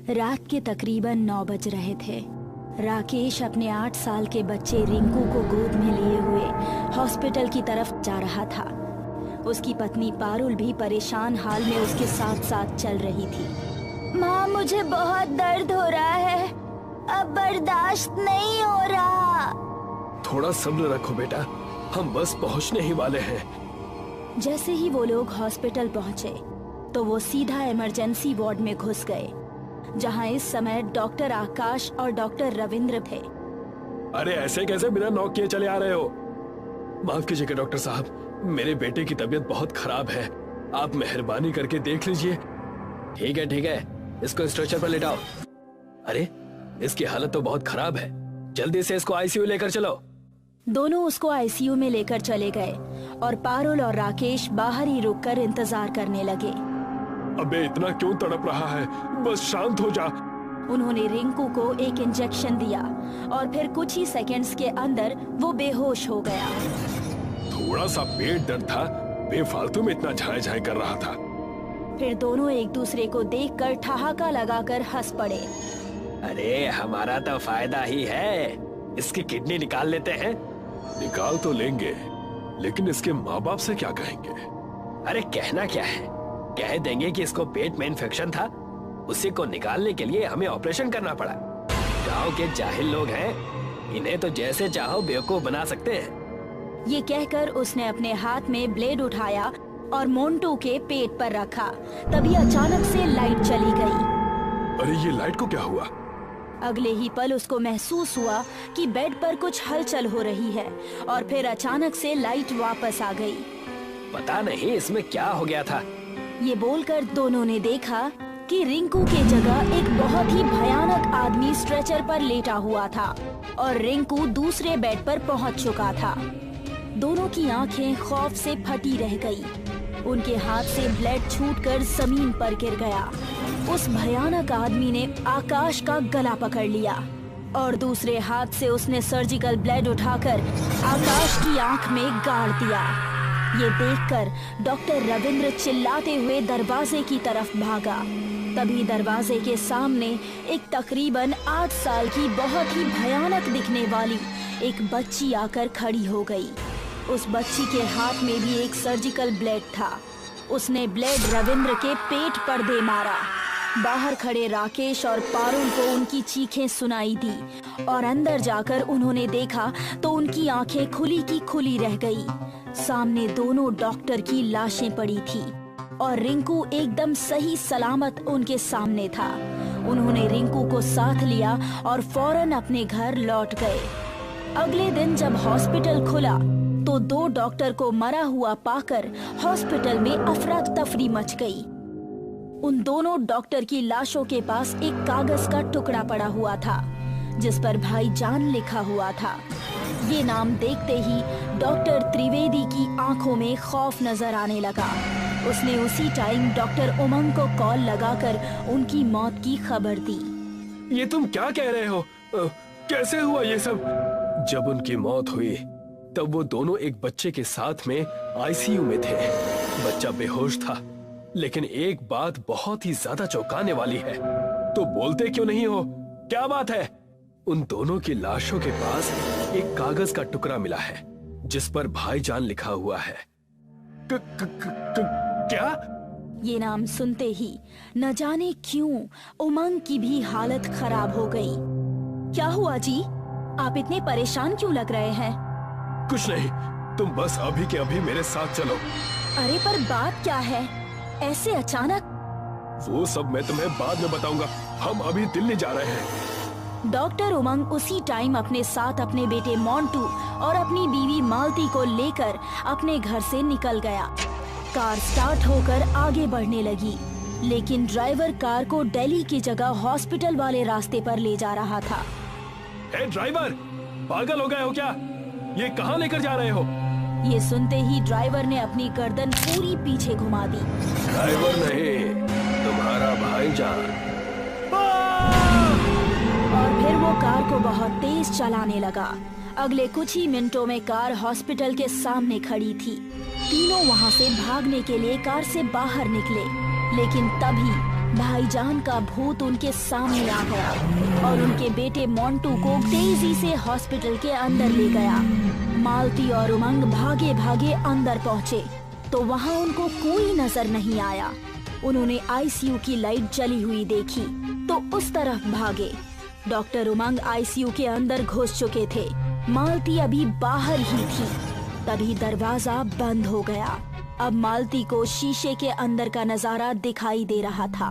रात के तकरीबन 9 बज रहे थे। राकेश अपने 8 साल के बच्चे रिंकू को गोद में लिए हुए हॉस्पिटल की तरफ जा रहा था। उसकी पत्नी पारुल भी परेशान हाल में उसके साथ साथ चल रही थी। माँ, मुझे बहुत दर्द हो रहा है, अब बर्दाश्त नहीं हो रहा। थोड़ा सब्र रखो बेटा, हम बस पहुंचने ही वाले हैं। जैसे ही वो लोग हॉस्पिटल पहुंचे तो वो सीधा इमरजेंसी वार्ड में घुस गए, जहां इस समय डॉक्टर आकाश और डॉक्टर रविंद्र थे। अरे ऐसे कैसे बिना नॉक किए चले आ रहे हो? माफ कीजिएगा डॉक्टर साहब, मेरे बेटे की तबीयत बहुत खराब है, आप मेहरबानी करके देख लीजिए। ठीक है, इसको स्ट्रेचर पर लेटाओ। अरे इसकी हालत तो बहुत खराब है, जल्दी से इसको आईसीयू लेकर चलो। दोनों उसको आईसीयू में लेकर चले गए और पारुल और राकेश बाहर ही रुककर इंतजार करने लगे। अबे इतना क्यों तड़प रहा है, बस शांत हो जा। उन्होंने रिंकू को एक इंजेक्शन दिया और फिर कुछ ही सेकंड्स के अंदर वो बेहोश हो गया। थोड़ा सा पेट दर्द था, बेफालतू में इतना झाए झाए कर रहा था। फिर दोनों एक दूसरे को देखकर ठहाका लगाकर हंस पड़े। अरे हमारा तो फायदा ही है, इसकी किडनी निकाल लेते हैं। निकाल तो लेंगे, लेकिन इसके माँ बाप से क्या कहेंगे? अरे कहना क्या है, कह देंगे कि इसको पेट में इन्फेक्शन था, उसी को निकालने के लिए हमें ऑपरेशन करना पड़ा। गांव के जाहिल लोग हैं, इन्हें तो जैसे चाहो बेवकूफ बना सकते हैं। ये कहकर उसने अपने हाथ में ब्लेड उठाया और मोंटू के पेट पर रखा। तभी अचानक से लाइट चली गई। अरे ये लाइट को क्या हुआ? अगले ही पल उसको महसूस हुआ कि बेड पर कुछ हलचल हो रही है और फिर अचानक से लाइट वापस आ गई। पता नहीं इसमें क्या हो गया था। ये बोलकर दोनों ने देखा कि रिंकू के जगह एक बहुत ही भयानक आदमी स्ट्रेचर पर लेटा हुआ था और रिंकू दूसरे बेड पर पहुंच चुका था। दोनों की आंखें खौफ से फटी रह गई। उनके हाथ से ब्लेड छूटकर जमीन पर गिर गया। उस भयानक आदमी ने आकाश का गला पकड़ लिया और दूसरे हाथ से उसने सर्जिकल ब्लेड उठाकर आकाश की आंख में गाड़ दिया। ये देखकर डॉक्टर रविंद्र चिल्लाते हुए दरवाजे की तरफ भागा। तभी दरवाजे के सामने एक तकरीबन 8 साल की बहुत ही भयानक दिखने वाली एक बच्ची आकर खड़ी हो गई। उस बच्ची के हाथ में भी एक सर्जिकल ब्लेड था। उसने ब्लेड रविंद्र के पेट पर दे मारा। बाहर खड़े राकेश और पारुल को उनकी चीखें सुनाई दी और अंदर जाकर उन्होंने देखा तो उनकी आंखें खुली की खुली रह गई। सामने दोनों डॉक्टर की लाशें पड़ी थी और रिंकू एकदम सही सलामत उनके सामने था। उन्होंने रिंकू को साथ लिया और फौरन अपने घर लौट गए। अगले दिन जब हॉस्पिटल खुला तो 2 डॉक्टर को मरा हुआ पाकर हॉस्पिटल में अफरा तफरी मच गई। उन दोनों डॉक्टर की लाशों के पास एक कागज का टुकड़ा पड़ा हुआ था जिस पर भाईजान लिखा हुआ था। ये नाम देखते ही डॉक्टर त्रिवेदी की आंखों में खौफ नजर आने लगा। उसने उसी टाइम डॉक्टर उमंग को कॉल लगाकर उनकी मौत की खबर दी। ये तुम क्या कह रहे हो? कैसे हुआ ये सब? जब उनकी मौत हुई तब वो दोनों एक बच्चे के साथ में आईसीयू में थे। बच्चा बेहोश था, लेकिन एक बात बहुत ही ज्यादा चौंकाने वाली है। तो बोलते क्यों नहीं हो? क्या बात है? उन दोनों की लाशों के पास एक कागज का टुकड़ा मिला है जिस पर भाईजान लिखा हुआ है। क्या? ये नाम सुनते ही न जाने क्यों उमंग की भी हालत खराब हो गई। क्या हुआ जी? आप इतने परेशान क्यों लग रहे हैं? कुछ नहीं, तुम बस अभी के अभी मेरे साथ चलो। अरे पर बात क्या है, ऐसे अचानक? वो सब मैं तुम्हें बाद में बताऊंगा, हम अभी दिल्ली जा रहे हैं। डॉक्टर उमंग उसी टाइम अपने साथ अपने बेटे मोंटू और अपनी बीवी मालती को लेकर अपने घर से निकल गया। कार स्टार्ट होकर आगे बढ़ने लगी, लेकिन ड्राइवर कार को दिल्ली की जगह हॉस्पिटल वाले रास्ते पर ले जा रहा था। हे ड्राइवर, पागल हो गए हो क्या? ये कहाँ लेकर जा रहे हो? ये सुनते ही ड्राइवर ने अपनी गर्दन पूरी पीछे घुमा दी। ड्राइवर नहीं, तुम्हारा भाईजान। और फिर वो कार को बहुत तेज चलाने लगा। अगले कुछ ही मिनटों में कार हॉस्पिटल के सामने खड़ी थी। तीनों वहाँ से भागने के लिए कार से बाहर निकले, लेकिन तभी भाईजान का भूत उनके सामने आ गया और उनके बेटे मोंटू को तेजी से हॉस्पिटल के अंदर ले गया। मालती और उमंग भागे भागे अंदर पहुँचे तो वहाँ उनको कोई नजर नहीं आया। उन्होंने आईसीयू की लाइट जली हुई देखी तो उस तरफ भागे। डॉक्टर उमंग आईसीयू के अंदर घुस चुके थे। मालती अभी बाहर ही थी। तभी दरवाजा बंद हो गया। अब मालती को शीशे के अंदर का नजारा दिखाई दे रहा था।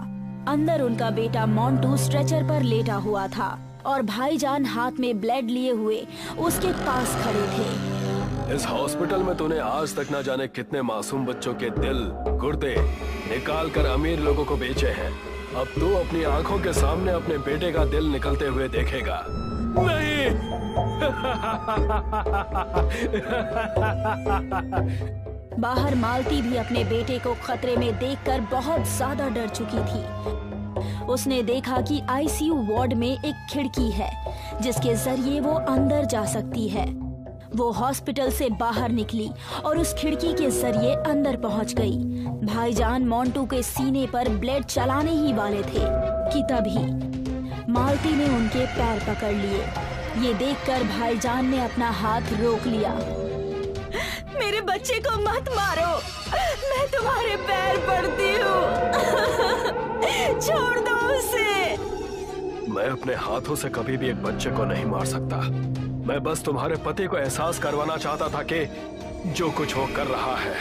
अंदर उनका बेटा मोंटू स्ट्रेचर पर लेटा हुआ था और भाईजान हाथ में ब्लेड लिए हुए उसके पास खड़े थे। इस हॉस्पिटल में तूने आज तक न जाने कितने मासूम बच्चों के दिल गुर्दे निकाल कर अमीर लोगों को बेचे हैं। अब तू अपनी आंखों के सामने अपने बेटे का दिल निकलते हुए देखेगा। नहीं। बाहर मालती भी अपने बेटे को खतरे में देखकर बहुत ज्यादा डर चुकी थी। उसने देखा कि आईसीयू वार्ड में एक खिड़की है जिसके जरिए वो अंदर जा सकती है। वो हॉस्पिटल से बाहर निकली और उस खिड़की के जरिए अंदर पहुंच गई। भाईजान मोंटू के सीने पर ब्लेड चलाने ही वाले थे कि तभी मालती ने उनके पैर पकड़ लिए। ये देखकर भाईजान ने अपना हाथ रोक लिया। मेरे बच्चे को मत मारो, मैं तुम्हारे पैर पड़ती हूँ। छोड़ दो उसे। मैं अपने हाथों से कभी भी एक बच्चे को नहीं मार सकता। मैं बस तुम्हारे पति को एहसास करवाना चाहता था कि जो कुछ वो कर रहा है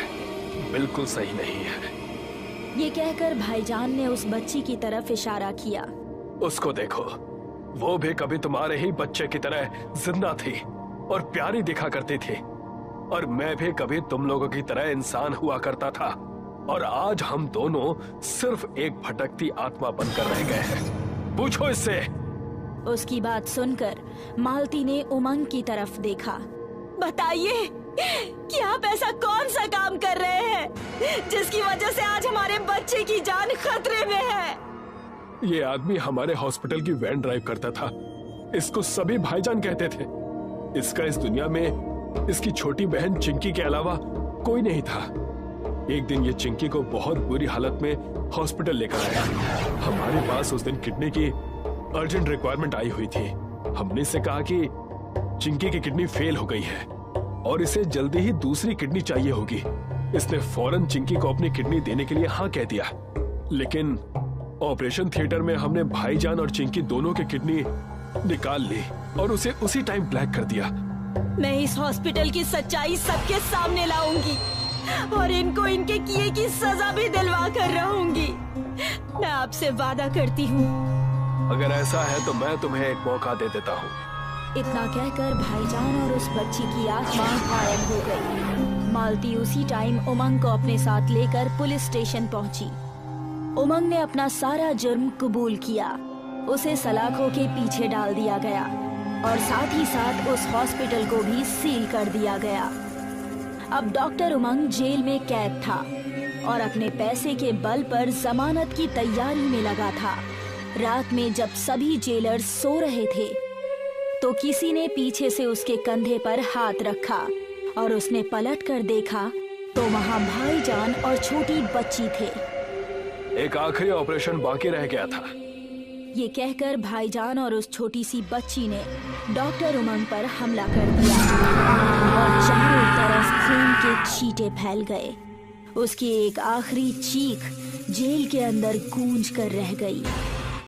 बिल्कुल सही नहीं है। ये कहकर भाईजान ने उस बच्ची की तरफ इशारा किया। उसको देखो, वो भी कभी तुम्हारे ही बच्चे की तरह जिंदा थी और प्यारी दिखा करती थी, और मैं भी कभी तुम लोगों की तरह इंसान हुआ करता था, और आज हम दोनों सिर्फ एक भटकती आत्मा बनकर रह गए हैं। पूछो इससे। उसकी बात सुनकर मालती ने उमंग की तरफ देखा। बताइए कि आप ऐसा कौन सा काम कर रहे हैं जिसकी वजह से आज हमारे बच्चे की जान खतरे में है? ये आदमी हमारे हॉस्पिटल की वैन ड्राइव करता था। इसको सभी भाईजान कहते थे। इसका इस दुनिया में इसकी छोटी बहन चिंकी के अलावा कोई नहीं था। एक दिन ये चिंकी को बहुत बुरी हालत में हॉस्पिटल लेकर आया। हमारे पास उस दिन किडनी की अर्जेंट रिक्वायरमेंट आई हुई थी। हमने इसे कहा कि चिंकी की किडनी फेल हो गई है और इसे जल्दी ही दूसरी किडनी चाहिए होगी। इसने फौरन चिंकी को अपनी किडनी देने के लिए हाँ कह दिया, लेकिन ऑपरेशन थिएटर में हमने भाईजान और चिंकी दोनों की किडनी निकाल ली और उसे उसी टाइम ब्लैक कर दिया। मैं इस हॉस्पिटल की सच्चाई सबके सामने लाऊंगी और इनको इनके किए की सजा भी दिलवा कर रहूंगी। मैं आपसे वादा करती हूँ। अगर ऐसा है तो मैं तुम्हें एक मौका दे देता हूँ। इतना कहकर भाईजान और उस बच्ची की आत्मा गायब हो गई। मालती उसी टाइम उमंग को अपने साथ लेकर पुलिस स्टेशन पहुंची। उमंग ने अपना सारा जुर्म कबूल किया। उसे सलाखों के पीछे डाल दिया गया और साथ ही साथ उस हॉस्पिटल को भी सील कर दिया गया। अब डॉक्टर उमंग जेल में कैद था और अपने पैसे के बल पर जमानत की तैयारी में लगा था। रात में जब सभी जेलर्स सो रहे थे तो किसी ने पीछे से उसके कंधे पर हाथ रखा और उसने पलट कर देखा तो वहाँ भाईजान और छोटी बच्ची थे। एक आखिरी ऑपरेशन बाकी रह गया था। ये कहकर भाईजान और उस छोटी सी बच्ची ने डॉक्टर उमंग पर हमला कर दिया और चारों तरफ खून के छींटे फैल गए। उसकी एक आखिरी चीख जेल के अंदर गूंज कर रह गई।